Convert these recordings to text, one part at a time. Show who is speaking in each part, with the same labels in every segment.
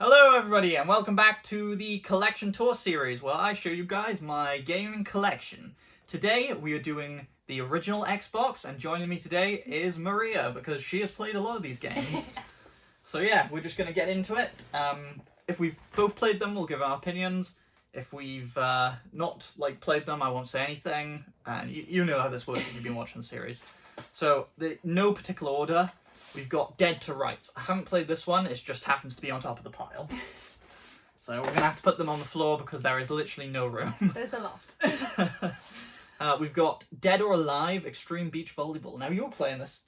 Speaker 1: Hello everybody and welcome back to the collection tour series where I show you guys my gaming collection. Today we are doing the original Xbox and joining me today is Maria because she has played a lot of these games. So yeah, we're just going to get into it. If we've both played them, we'll give our opinions. If we've not played them, I won't say anything. And you know how this works if you've been watching the series. So, no particular order. We've got Dead to Rights. I haven't played this one, it just happens to be on top of the pile. So we're going to have to put them on the floor because there is literally no room.
Speaker 2: There's a lot.
Speaker 1: We've got Dead or Alive Extreme Beach Volleyball. Now you were playing this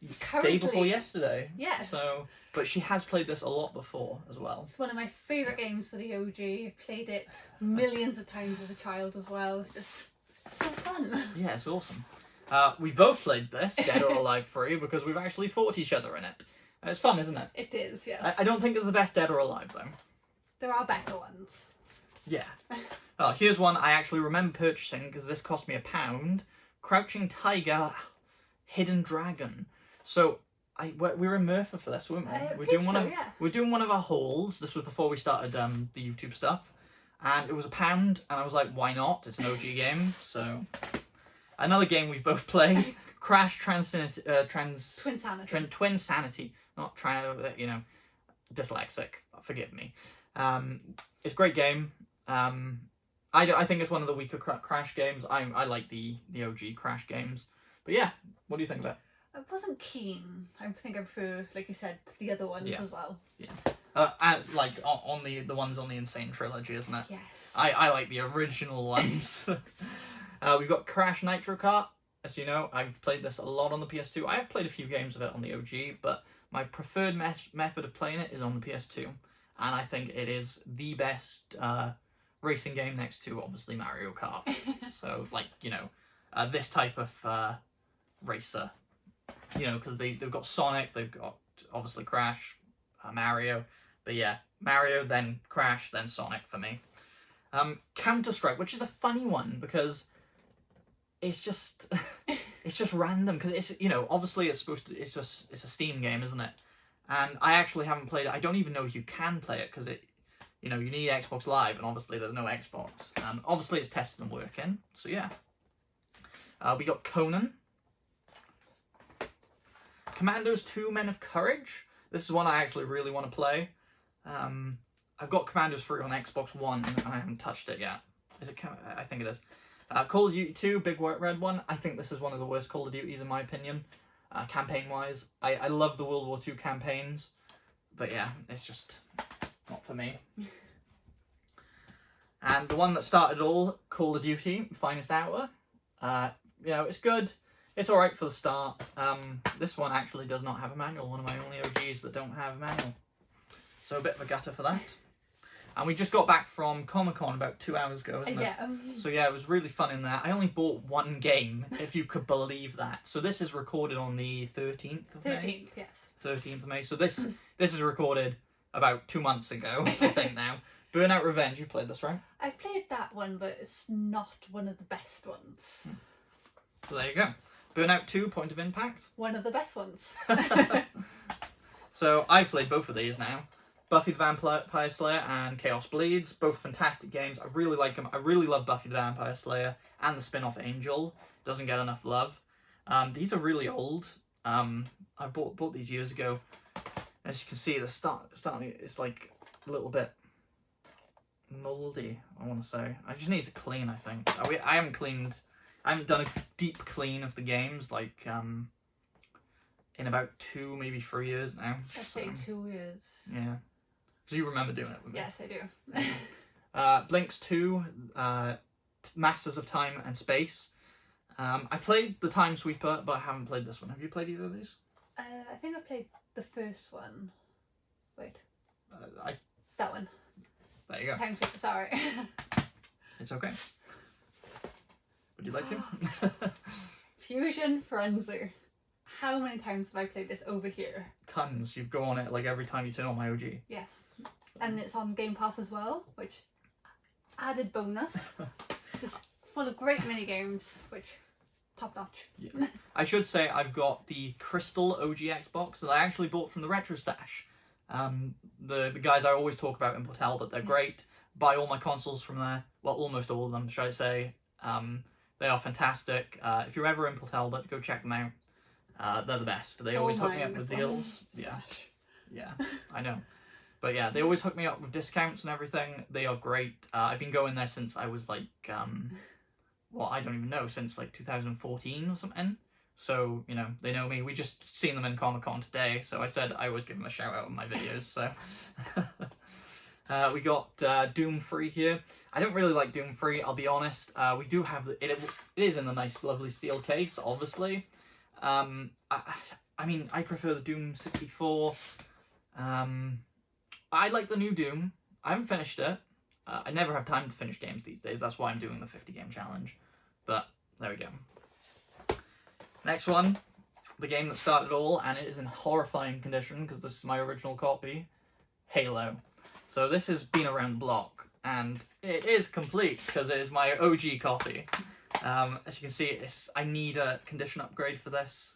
Speaker 1: day before yesterday.
Speaker 2: Yes.
Speaker 1: But she has played this a lot before as well.
Speaker 2: It's one of my favourite games for the OG. I've played it millions of times as a child as well. It's just so fun.
Speaker 1: Yeah, it's awesome. We've both played this, Dead or Alive 3, because we've actually fought each other in it. It's fun, isn't it?
Speaker 2: It is, yes.
Speaker 1: I don't think it's the best Dead or Alive, though.
Speaker 2: There are better ones.
Speaker 1: Yeah. Oh, here's one I actually remember purchasing, because this cost me £1. Crouching Tiger, Hidden Dragon. So, we were in Merthyr for this, weren't we? We're doing one of our hauls. This was before we started the YouTube stuff. And it was £1, and I was like, why not? It's an OG game, so... Another game we've both played, Crash Twin Sanity. Not dyslexic. Forgive me. It's a great game. I think it's one of the weaker Crash games. I like the OG Crash games. But yeah, what do you think of it?
Speaker 2: I wasn't keen. I think I prefer, like you said, the other ones as well.
Speaker 1: Yeah. On the ones on the Insane Trilogy, isn't it?
Speaker 2: Yes.
Speaker 1: I like the original ones. We've got Crash Nitro Kart. As you know, I've played this a lot on the PS2. I have played a few games of it on the OG, but my preferred method of playing it is on the PS2. And I think it is the best racing game next to, obviously, Mario Kart. So, this type of racer. Because they've got Sonic, they've got, obviously, Crash, Mario. But yeah, Mario, then Crash, then Sonic for me. Counter-Strike, which is a funny one, because... It's just random because it's obviously it's a Steam game, isn't it? And I actually haven't played it. I don't even know if you can play it because you need Xbox Live, and obviously there's no Xbox. Obviously it's tested and working. So yeah. We got Conan, Commandos 2: Men of Courage. This is one I actually really want to play. I've got Commandos 3 on Xbox One and I haven't touched it yet. I think it is. Call of Duty 2, Big Red One. I think this is one of the worst Call of Duties in my opinion, campaign-wise. I love the World War II campaigns, but yeah, it's just not for me. And the one that started all, Call of Duty, Finest Hour. It's good. It's alright for the start. This one actually does not have a manual, one of my only OGs that don't have a manual. So a bit of a gutter for that. And we just got back from Comic-Con about 2 hours ago, isn't it? So yeah, it was really fun in there. I only bought one game, if you could believe that. So this is recorded on the 13th of May?
Speaker 2: 13th, yes.
Speaker 1: 13th of May. So this is recorded about 2 months ago, I think now. Burnout Revenge, you played this, right?
Speaker 2: I've played that one, but it's not one of the best ones.
Speaker 1: So there you go. Burnout 2, Point of Impact.
Speaker 2: One of the best ones.
Speaker 1: So I've played both of these now. Buffy the Vampire Slayer and Chaos Bleeds, both fantastic games. I really like them. I really love Buffy the Vampire Slayer and the spin-off Angel. Doesn't get enough love. These are really old. I bought these years ago. As you can see, the starting it's like a little bit mouldy, I want to say. I just need to clean, I think. I haven't done a deep clean of the games, in about 2, maybe 3 years now.
Speaker 2: I'd say 2 years.
Speaker 1: Yeah. So you remember doing it with me?
Speaker 2: Yes, I do.
Speaker 1: Blinks 2, Masters of Time and Space. I played the Time Sweeper, but I haven't played this one. Have you played either of these?
Speaker 2: I think I played the first one. Wait.
Speaker 1: That
Speaker 2: one.
Speaker 1: There you go.
Speaker 2: Time Sweeper, sorry.
Speaker 1: It's okay. Would you like to?
Speaker 2: Fusion Frenzy. How many times have I played this over here?
Speaker 1: Tons. You go on it every time you turn on my OG.
Speaker 2: Yes. And it's on Game Pass as well, which added bonus. Just full of great mini games, which top notch.
Speaker 1: Yeah. I should say I've got the Crystal OG Xbox that I actually bought from the Retro Stash. The guys I always talk about in Port Talbot, they're great. Buy all my consoles from there. Well, almost all of them, should I say. They are fantastic. If you're ever in Port Talbot, go check them out. They're the best. They always hook me up with deals. Yeah, I know. But yeah, they always hook me up with discounts and everything. They are great. I've been going there since I was like, well, I don't even know, since like 2014 or something. So, you know, they know me. We just seen them in Comic-Con today, so I said I always give them a shout out in my videos, so. We got Doom Free here. I don't really like Doom Free, I'll be honest. We do have, it is in a nice, lovely steel case, obviously. I mean, I prefer the Doom 64. I like the new Doom. I haven't finished it. I never have time to finish games these days. That's why I'm doing the 50 game challenge. But there we go. Next one, the game that started it all, and it is in horrifying condition because this is my original copy, Halo. So this has been around the block, and it is complete because it is my OG copy. As you can see, I need a condition upgrade for this.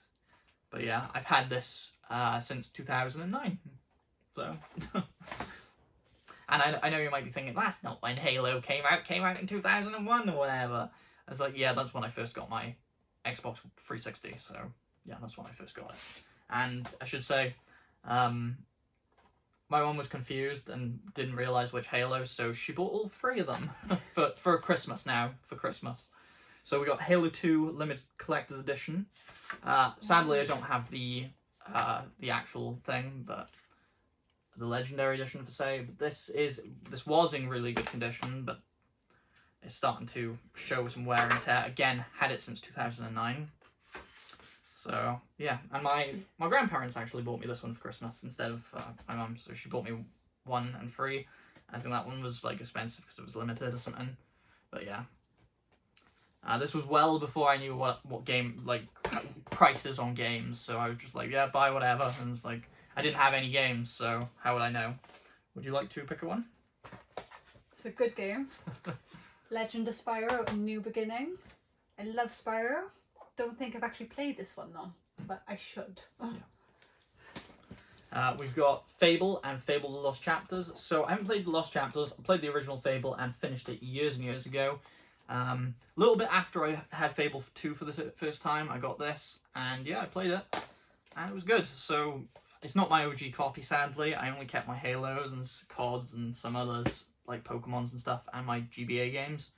Speaker 1: But yeah, I've had this since 2009. So, and I know you might be thinking, that's not when Halo came out in 2001 or whatever. I was like, yeah, that's when I first got my Xbox 360, so yeah, that's when I first got it. And I should say, my mum was confused and didn't realise which Halo, so she bought all 3 of them for Christmas now, for Christmas. So we got Halo 2 Limited Collector's Edition. Sadly, I don't have the actual thing, but the Legendary Edition for say. But this was in really good condition, but it's starting to show some wear and tear. Again, had it since 2009. So yeah, and my grandparents actually bought me this one for Christmas instead of my mum. So she bought me 1 and 3. I think that one was like expensive because it was limited or something. But yeah. This was well before I knew what game, like, prices on games, so I was just like, yeah, buy whatever, and it's like, I didn't have any games, so how would I know? Would you like to pick a one?
Speaker 2: It's a good game. Legend of Spyro, A New Beginning. I love Spyro. Don't think I've actually played this one though, but I should.
Speaker 1: We've got Fable and Fable The Lost Chapters. So I haven't played The Lost Chapters, I played the original Fable and finished it years and years ago. A little bit after I had Fable 2 for the first time, I got this, and yeah, I played it, and it was good. So it's not my OG copy, sadly. I only kept my Halos and CODs and some others, like Pokemons and stuff, and my GBA games,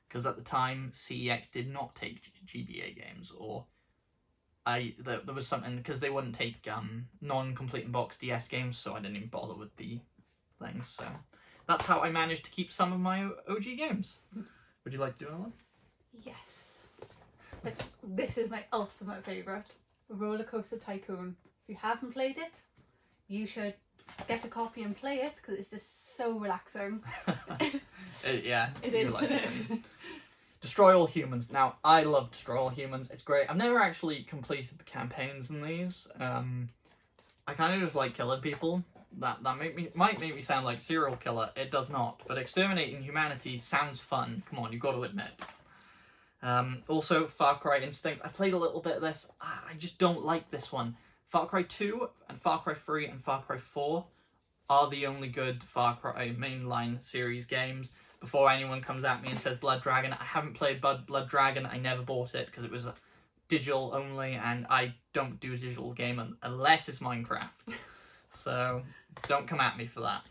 Speaker 1: because at the time, CEX did not take GBA games, or there was something, because they wouldn't take non-complete in box DS games, so I didn't even bother with the things, so that's how I managed to keep some of my OG games. Would you like to do another one?
Speaker 2: Yes. But this is my ultimate favourite. Roller Coaster Tycoon. If you haven't played it, you should get a copy and play it because it's just so relaxing.
Speaker 1: Yeah.
Speaker 2: It is.
Speaker 1: Like it. Destroy All Humans. Now, I love Destroy All Humans. It's great. I've never actually completed the campaigns in these. I kind of just like killing people. That might make me sound like serial killer. It does not, but exterminating humanity sounds fun. Come on, you've got to admit. Also, Far Cry Instinct. I played a little bit of this. I just don't like this one. Far Cry 2 and Far Cry 3 and Far Cry 4 are the only good Far Cry mainline series games. Before anyone comes at me and says Blood Dragon, I haven't played Blood Dragon. I never bought it because it was digital only, and I don't do a digital game unless it's Minecraft. So don't come at me for that.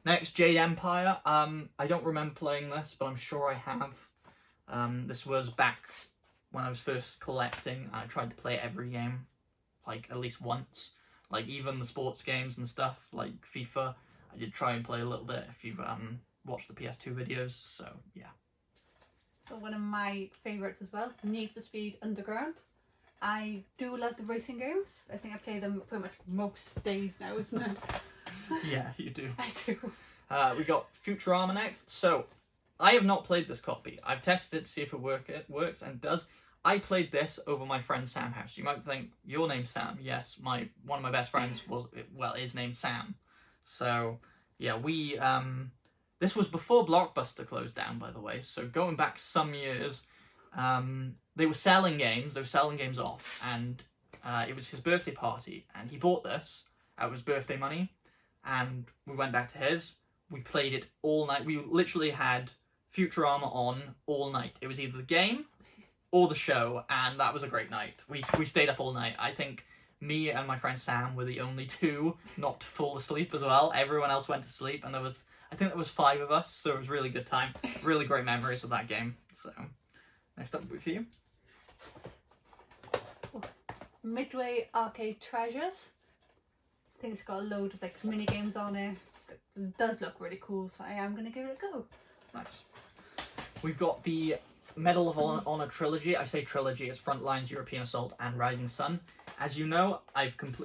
Speaker 1: Next, Jade Empire. I don't remember playing this, but I'm sure I have. This was back when I was first collecting. I tried to play every game, like at least once. Like even the sports games and stuff, like FIFA. I did try and play a little bit if you've watched the PS2 videos. So yeah.
Speaker 2: So one of my favourites as well, Need for Speed Underground. I do love the racing games. I think I play them pretty much most days now, isn't it?
Speaker 1: Yeah, you do.
Speaker 2: I do.
Speaker 1: We got Futurama next. So, I have not played this copy. I've tested to see if it works, and it does. I played this over my friend Sam house. You might think, your name's Sam. Yes, one of my best friends is named Sam. So, yeah, this was before Blockbuster closed down, by the way. So, going back some years, they were selling games. They were selling games off, and it was his birthday party, and he bought this out of his birthday money. and we went back to his. We played it all night. We literally had Futurama on all night. It was either the game or the show, and that was a great night. We stayed up all night. I think me and my friend Sam were the only two not to fall asleep as well. Everyone else went to sleep, and I think there was 5 of us, so it was a really good time. Really great memories of that game. So, next up will be for you.
Speaker 2: Midway Arcade Treasures. I think it's got a load of like mini games on it. It does look really cool, so I am going to give it a go.
Speaker 1: Nice. We've got the Medal of Honor trilogy. I say trilogy, it's Frontlines, European Assault, and Rising Sun. As you know,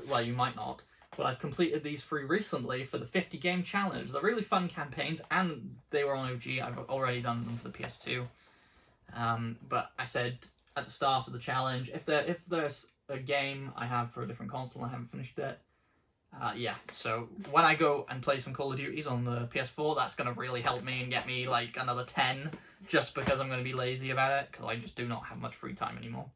Speaker 1: well, you might not, but I've completed these 3 recently for the 50 game challenge. They're really fun campaigns, and they were on OG. I've already done them for the PS2. But I said at the start of the challenge, if there's a game I have for a different console and I haven't finished it, yeah, so when I go and play some Call of Duties on the PS4, that's going to really help me and get me like another 10, just because I'm going to be lazy about it, because I just do not have much free time anymore.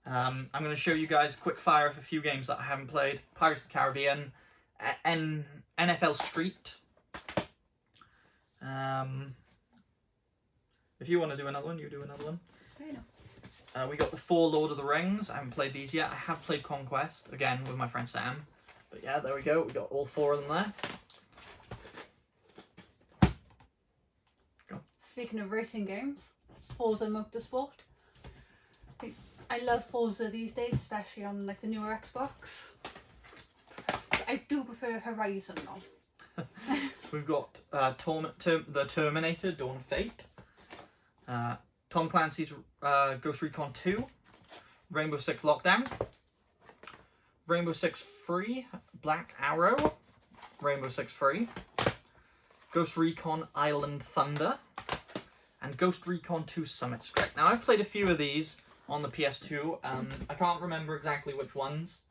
Speaker 1: I'm going to show you guys quick fire of a few games that I haven't played. Pirates of the Caribbean, NFL Street. If you want to do another one, you do another one. We got the 4 Lord of the Rings. I haven't played these yet. I have played Conquest, again, with my friend Sam. But yeah, there we go. We got all 4 of them there. Go.
Speaker 2: Speaking of racing games, Forza Motorsport. I love Forza these days, especially on like the newer Xbox. I do prefer Horizon though.
Speaker 1: We've got the Terminator, Dawn of Fate. Tom Clancy's Ghost Recon 2. Rainbow Six Lockdown. Rainbow Six Free, Black Arrow. Rainbow Six Free. Ghost Recon Island Thunder. And Ghost Recon 2 Summit Strike. Now, I've played a few of these on the PS2. I can't remember exactly which ones.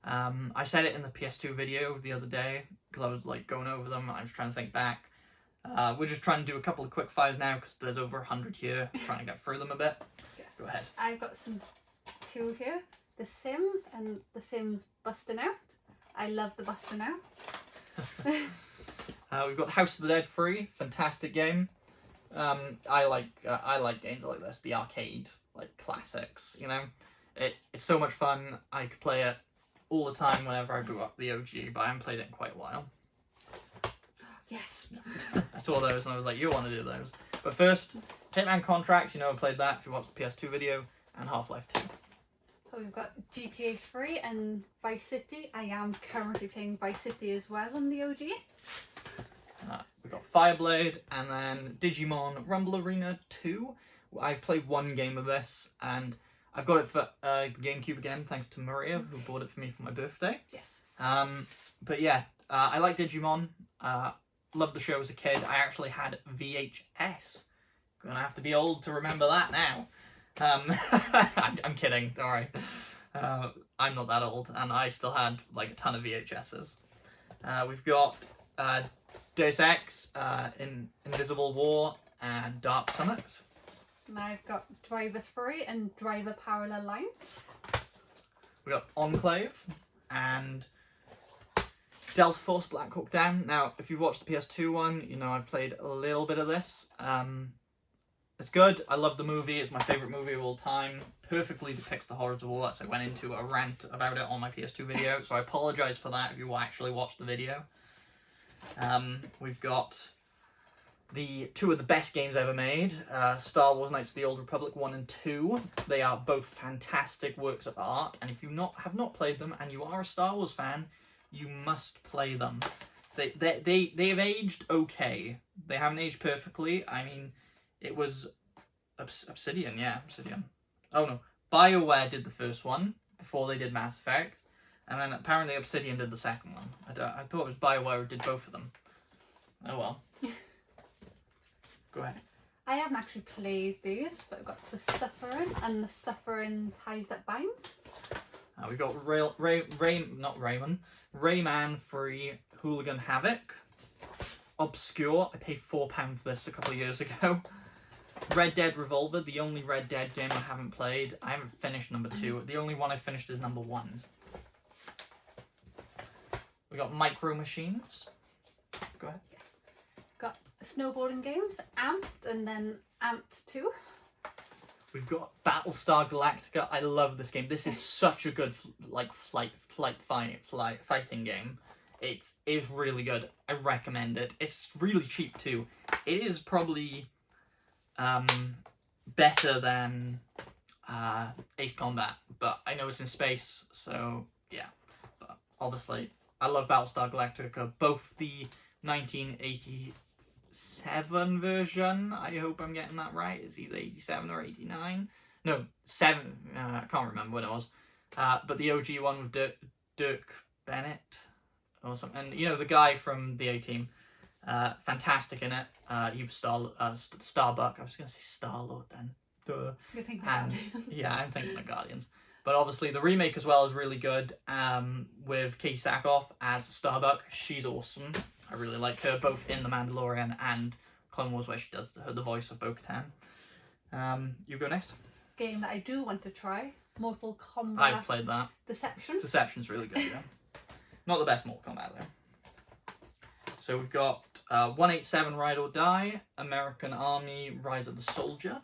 Speaker 1: I said it in the PS2 video the other day, because I was like going over them. I was trying to think back. We're just trying to do a couple of quick fires now, because there's over 100 here. Trying to get through them a bit.
Speaker 2: Yeah.
Speaker 1: Go ahead.
Speaker 2: I've got 2 here. The Sims and The Sims Bustin' Out. I love the Bustin' Out.
Speaker 1: We've got House of the Dead 3, fantastic game. I like games like this, the arcade, like classics, you know. It's so much fun. I could play it all the time whenever I boot up the OG, but I haven't played it in quite a while.
Speaker 2: Yes.
Speaker 1: I saw those and I was like, you want to do those. But first, Hitman Contracts, you know I played that if you watched the PS2 video, and Half-Life 2.
Speaker 2: So we've got GTA 3 and Vice City. I am currently playing Vice City as well on the OG.
Speaker 1: We've got Fireblade, and then Digimon Rumble Arena 2. I've played 1 game of this, and I've got it for GameCube again, thanks to Maria, who bought it for me for my birthday.
Speaker 2: Yes.
Speaker 1: But yeah, I like Digimon. Loved the show as a kid. I actually had VHS. Gonna have to be old to remember that now. I'm kidding, don't worry. I'm not that old, and I still had like a ton of VHSs. We've got Deus Ex, Invisible War, and Dark Summit.
Speaker 2: And I've got Driver 3 and Driver Parallel Lines.
Speaker 1: We got Enclave and Delta Force Black Hawk Down. Now, if you've watched the PS2 one, you know I've played a little bit of this. It's good. I love the movie. It's my favourite movie of all time. Perfectly depicts the horrors of war. That's I went into a rant about it on my PS2 video, so I apologise for that if you actually watched the video. We've got the 2 of the best games ever made, Star Wars Knights of the Old Republic 1 and 2. They are both fantastic works of art, and if you have not played them and you are a Star Wars fan, you must play them. They've aged okay. They haven't aged perfectly. I mean, it was Obsidian, yeah, Obsidian. Oh no, BioWare did the first one before they did Mass Effect, and then apparently Obsidian did the second one. I thought it was BioWare who did both of them. Oh well. Go ahead.
Speaker 2: I haven't actually played these, but I've got The Suffering and The Suffering Ties That Bind.
Speaker 1: We've got Rayman Free Hooligan Havoc. Obscure. I paid £4 for this a couple of years ago. Red Dead Revolver, the only Red Dead game I haven't played. I haven't finished number 2. The only one I finished is number 1. We got Micro Machines. Go ahead.
Speaker 2: Got snowboarding games, Amped, and then Amped 2.
Speaker 1: We've got Battlestar Galactica. I love this game. This is such a good fighting game. It is really good. I recommend it. It's really cheap too. It is probably better than Ace Combat, but I know it's in space, so yeah. But obviously, I love Battlestar Galactica. Both the 1987 version, I hope I'm getting that right, it's either 87 or 89. No, 7, I can't remember when it was. But the OG one with Dirk Bennett or something. And, you know, the guy from the A-Team, fantastic in it. He was Starbuck. I was going to say Star-Lord then. Duh.
Speaker 2: You're thinking
Speaker 1: And,
Speaker 2: Guardians.
Speaker 1: yeah, I'm thinking of Guardians. But obviously the remake as well is really good, with Katie Sackhoff as Starbuck. She's awesome. I really like her, both in The Mandalorian and Clone Wars, where she does the voice of Bo-Katan. You go next.
Speaker 2: Game that I do want to try, Mortal Kombat
Speaker 1: I've played that.
Speaker 2: Deception.
Speaker 1: Deception's really good, yeah. Not the best Mortal Kombat, though. So we've got 187 Ride or Die, American Army, Rise of the Soldier.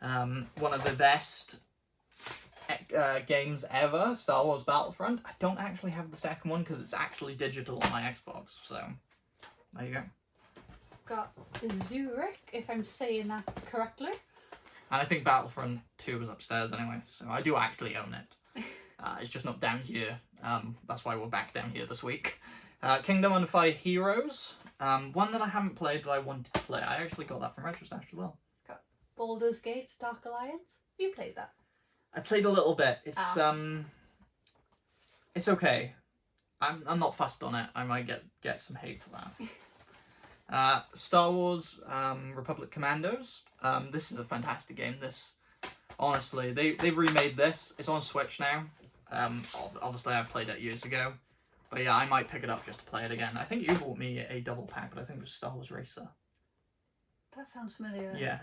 Speaker 1: One of the best games ever, Star Wars Battlefront. I don't actually have the second one because it's actually digital on my Xbox, so there you go.
Speaker 2: Got Zurich, if I'm saying that correctly.
Speaker 1: And I think Battlefront 2 is upstairs anyway, so I do actually own it. It's just not down here. That's why we're back down here this week. Kingdom Under Fire Heroes. One that I haven't played that I wanted to play. I actually got that from RetroStash as well.
Speaker 2: Got Baldur's Gate Dark Alliance. You played that?
Speaker 1: I played a little bit. It's okay. I'm not fussed on it. I might get some hate for that. Star Wars Republic Commandos. This is a fantastic game. This, honestly, they've remade this. It's on Switch now. Obviously I've played it years ago, but yeah, I might pick it up just to play it again. I think you bought me a double pack, but I think it was Star Wars Racer.
Speaker 2: That sounds familiar.
Speaker 1: Yeah.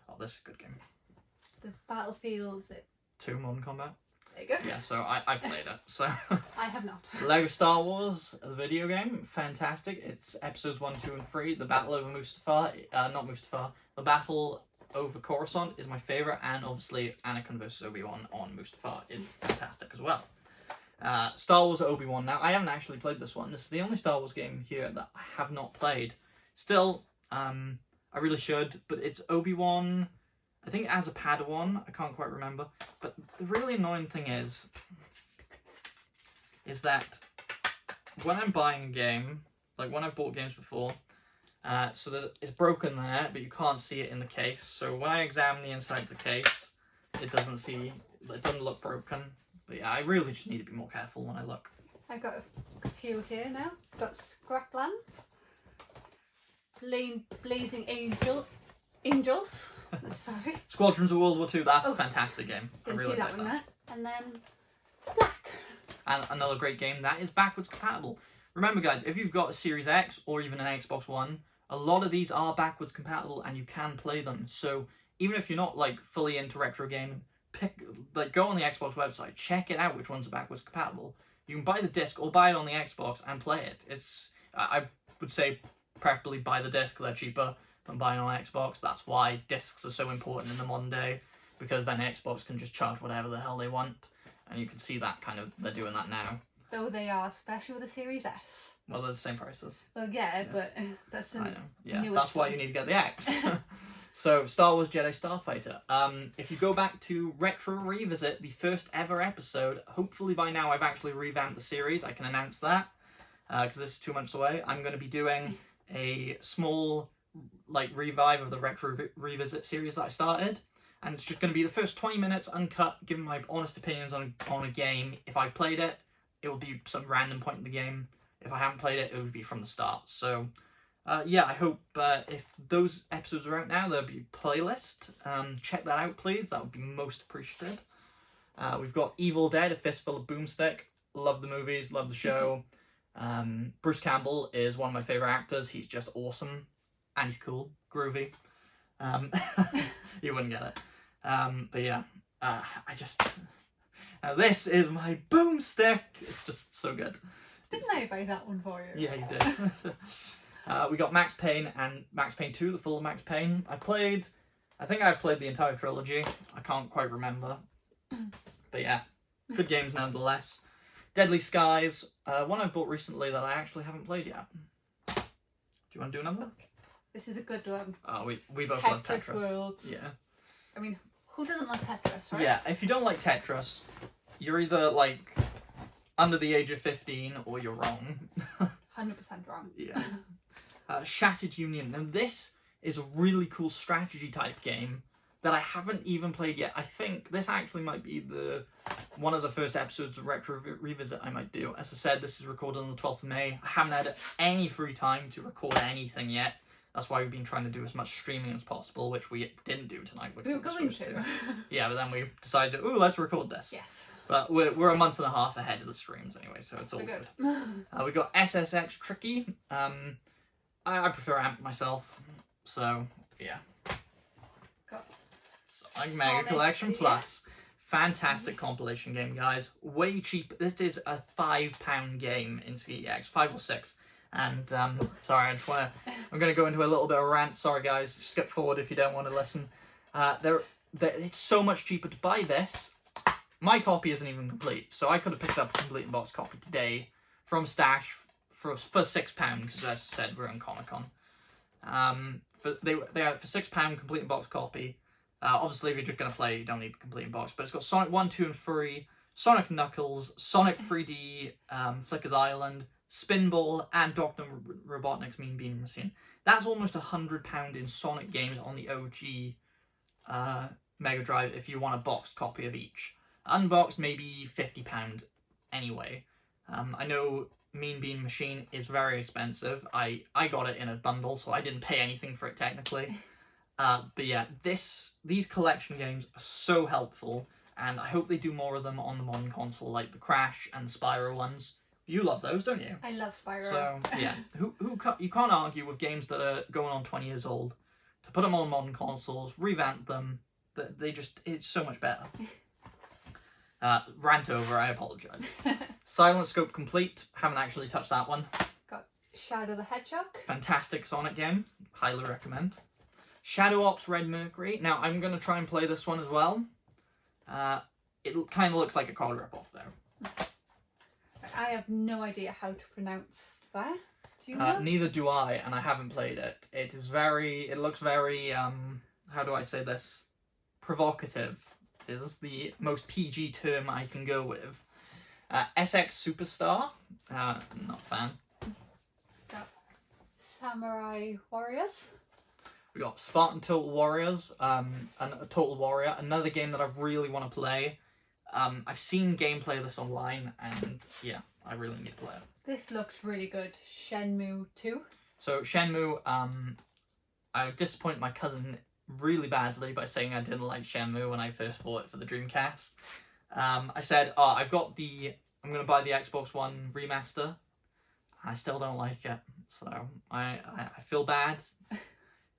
Speaker 1: Oh, this is a good game.
Speaker 2: The Battlefields.
Speaker 1: 2 Modern Combat.
Speaker 2: There you go.
Speaker 1: Yeah, so I've played it. So.
Speaker 2: I have not.
Speaker 1: Lego Star Wars, the video game, fantastic. It's episodes 1, 2, and 3. The battle over Mustafar, the battle over Coruscant is my favourite, and obviously Anakin versus Obi-Wan on Mustafar is fantastic as well. Star Wars Obi-Wan. Now, I haven't actually played this one. This is the only Star Wars game here that I have not played. Still, I really should, but it's Obi-Wan, I think as a Padawan, I can't quite remember. But the really annoying thing is that when I'm buying a game, like when I've bought games before, so it's broken there, but you can't see it in the case. So when I examine the inside of the case, it doesn't look broken. But yeah, I really just need to be more careful when I look.
Speaker 2: I've got a few here now. Got Scraplands, Blazing Angels. Sorry.
Speaker 1: Squadrons of World War II, that's a fantastic game. I
Speaker 2: Didn't
Speaker 1: really
Speaker 2: see that
Speaker 1: like
Speaker 2: one
Speaker 1: that.
Speaker 2: there. And then Black.
Speaker 1: And another great game that is backwards compatible. Remember guys, if you've got a Series X or even an Xbox One, a lot of these are backwards compatible and you can play them. So even if you're not like fully into retro gaming, go on the Xbox website, check it out which ones are backwards compatible. You can buy the disc or buy it on the Xbox and play it. I would say preferably buy the disc, they're cheaper than buying on Xbox. That's why discs are so important in the modern day, because then Xbox can just charge whatever the hell they want. And you can see that they're doing that now.
Speaker 2: Though they are special with the Series S.
Speaker 1: Well, they're the same prices.
Speaker 2: Well, yeah, but that's
Speaker 1: I know. Yeah,
Speaker 2: newest
Speaker 1: that's why
Speaker 2: one.
Speaker 1: you need to get the X. So, Star Wars Jedi Starfighter. If you go back to Retro Revisit, the first ever episode, hopefully by now I've actually revamped the series. I can announce that, because this is 2 months away. I'm going to be doing a small revive of the Retro Revisit series that I started. And it's just going to be the first 20 minutes uncut, giving my honest opinions on a game. If I've played it, it will be some random point in the game. If I haven't played it, it would be from the start. So, yeah, I hope if those episodes are out now, there'll be a playlist. Check that out, please. That would be most appreciated. We've got Evil Dead, A Fistful of Boomstick. Love the movies, love the show. Bruce Campbell is one of my favourite actors. He's just awesome. And he's cool. Groovy. You wouldn't get it. But yeah, Now this is my boomstick. It's just so good.
Speaker 2: Didn't I buy that one for you?
Speaker 1: Yeah, you did. We got Max Payne and Max Payne 2, the full Max Payne. I think I've played the entire trilogy. I can't quite remember. But yeah, good games nonetheless. Deadly Skies, one I bought recently that I actually haven't played yet. Do you want to do another?
Speaker 2: Okay. This is a good one.
Speaker 1: Oh, we both love
Speaker 2: Tetris
Speaker 1: Tetris.
Speaker 2: Worlds.
Speaker 1: Yeah.
Speaker 2: I mean, who doesn't like Tetris, right?
Speaker 1: Yeah, if you don't like Tetris, you're either like under the age of 15 or you're wrong.
Speaker 2: 100% wrong.
Speaker 1: Yeah. Shattered Union. Now this is a really cool strategy type game that I haven't even played yet. I think this actually might be one of the first episodes of Retro Revisit I might do. As I said, this is recorded on the 12th of May. I haven't had any free time to record anything yet. That's why we've been trying to do as much streaming as possible, which we didn't do tonight. Which
Speaker 2: We were going
Speaker 1: supposed
Speaker 2: to.
Speaker 1: Yeah, but then we decided, ooh, let's record this.
Speaker 2: Yes.
Speaker 1: But we're a month and a half ahead of the streams anyway, so it's all
Speaker 2: We're
Speaker 1: good.
Speaker 2: good.
Speaker 1: We got SSX Tricky. I prefer AMP myself, so yeah.
Speaker 2: Got
Speaker 1: Sonic Mega
Speaker 2: Sonic,
Speaker 1: Collection
Speaker 2: yeah.
Speaker 1: Plus. Fantastic compilation game, guys. Way cheap. This is a £5 game in CEX, 5 or 6. And sorry, I'm gonna go into a little bit of a rant. Sorry, guys. Skip forward if you don't want to listen. It's so much cheaper to buy this. My copy isn't even complete, so I could have picked up a complete in-box copy today from Stash for £6, because as I said, we're on Comic-Con. They had it for £6 complete in-box copy. Obviously, if you're just going to play, you don't need the complete in-box, but it's got Sonic 1, 2, and 3, Sonic Knuckles, Sonic 3D, Flicker's Island, Spinball, and Dr. Robotnik's Mean Bean Machine. That's almost £100 in Sonic games on the OG Mega Drive if you want a boxed copy of each. Unboxed, maybe £50 anyway. I know Mean Bean Machine is very expensive. I got it in a bundle, so I didn't pay anything for it technically. But yeah, these collection games are so helpful, and I hope they do more of them on the modern console, like the Crash and Spyro ones. You love those, don't you?
Speaker 2: I love Spyro.
Speaker 1: So yeah, you can't argue with games that are going on 20 years old. To put them on modern consoles, revamp them, it's so much better. Rant over, I apologise. Silent Scope Complete, haven't actually touched that one.
Speaker 2: Got Shadow the Hedgehog.
Speaker 1: Fantastic Sonic game, highly recommend. Shadow Ops Red Mercury, now I'm going to try and play this one as well. It kind of looks like a card rip-off though.
Speaker 2: I have no idea how to pronounce that. Do you know?
Speaker 1: Neither do I, and I haven't played it. It looks very, how do I say this? Provocative is the most PG term I can go with. SX Superstar, not a fan.
Speaker 2: Got Samurai Warriors.
Speaker 1: We got Spartan Total Warriors, and Total Warrior, another game that I really want to play. I've seen gameplay of this online, and yeah, I really need to play it.
Speaker 2: This looks really good. Shenmue 2.
Speaker 1: So Shenmue, I disappointed my cousin really badly by saying I didn't like Shenmue when I first bought it for the Dreamcast. I said, I'm going to buy the Xbox One remaster. I still don't like it, so I feel bad.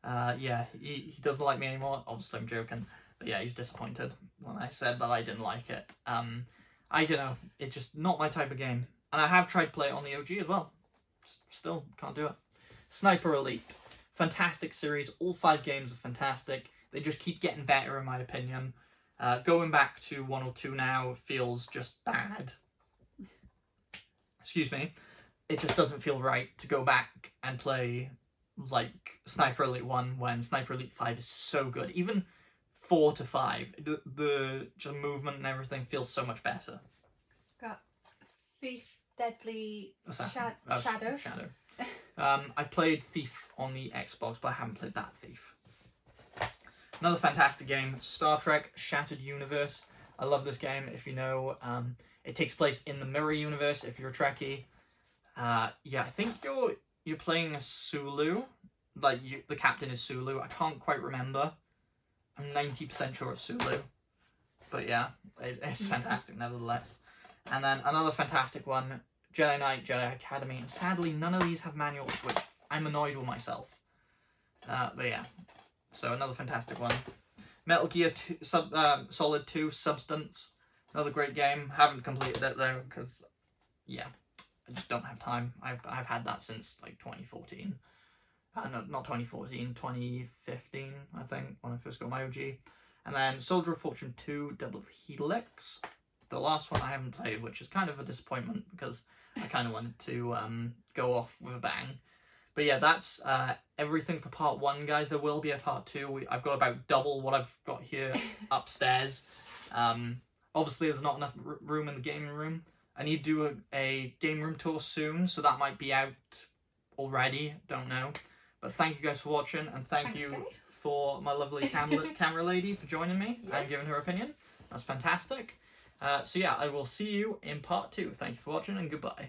Speaker 1: Yeah, he doesn't like me anymore. Obviously, I'm joking. But yeah, he's disappointed when I said that I didn't like it. I don't know, it's just not my type of game. And I have tried to play it on the OG as well. Still can't do it. Sniper Elite. Fantastic series. All 5 games are fantastic. They just keep getting better in my opinion. Going back to 1 or 2 now feels just bad. Excuse me. It just doesn't feel right to go back and play like Sniper Elite 1 when Sniper Elite 5 is so good. Even 4 to 5, the just movement and everything feels so much better.
Speaker 2: Got Thief Deadly
Speaker 1: Assassin.
Speaker 2: Shadows.
Speaker 1: Shadow. I played Thief on the Xbox, but I haven't played that Thief. Another fantastic game, Star Trek Shattered Universe. I love this game, if you know. It takes place in the Mirror Universe, if you're a Trekkie. Yeah, I think you're playing a Sulu. Like, the captain is Sulu. I can't quite remember. I'm 90% sure it's Sulu. But yeah, it's fantastic nevertheless. And then another fantastic one, Jedi Knight, Jedi Academy. And sadly, none of these have manuals, which I'm annoyed with myself. But yeah, so another fantastic one. Metal Gear Solid 2 Substance. Another great game. Haven't completed it though because, yeah, I just don't have time. I've had that since like 2014. No, not 2014, 2015, I think, when I first got my OG. And then Soldier of Fortune 2 Double Helix. The last one I haven't played, which is kind of a disappointment because I kind of wanted to go off with a bang. But yeah, that's everything for part 1, guys. There will be a part 2. I've got about double what I've got here upstairs. Obviously, there's not enough room in the gaming room. I need to do a game room tour soon, so that might be out already. Don't know. But thank you guys for watching, and thank you
Speaker 2: guys.
Speaker 1: for my lovely camera lady for joining me
Speaker 2: Yes.
Speaker 1: and giving her opinion. That's fantastic. So yeah, I will see you in part 2. Thank you for watching, and goodbye.